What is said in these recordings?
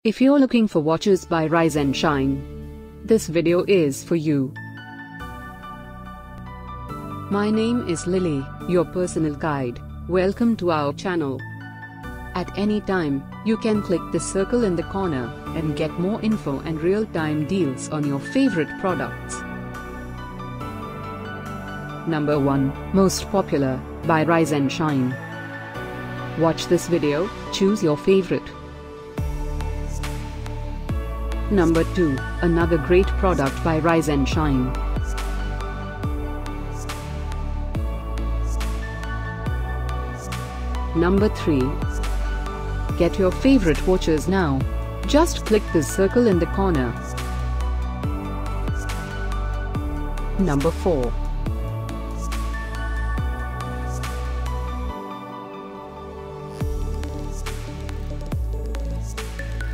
If you're looking for watches by Rise and Shine, this video is for you. My name is Lily, your personal guide. Welcome to our channel. At any time, you can click the circle in the corner and get more info and real-time deals on your favorite products. Number 1, Most Popular, by Rise and Shine. Watch this video, choose your favorite. Number 2, another great product by Rise and Shine. Number 3. Get your favorite watches now. Just click the circle in the corner. Number 4.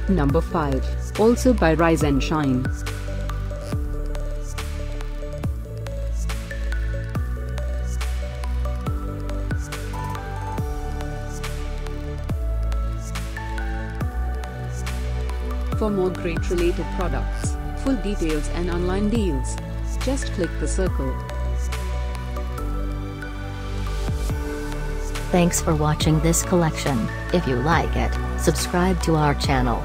Number 5, also by Rise and Shine. For more great related products, full details and online deals, just click the circle. Thanks for watching this collection. If you like it, subscribe to our channel.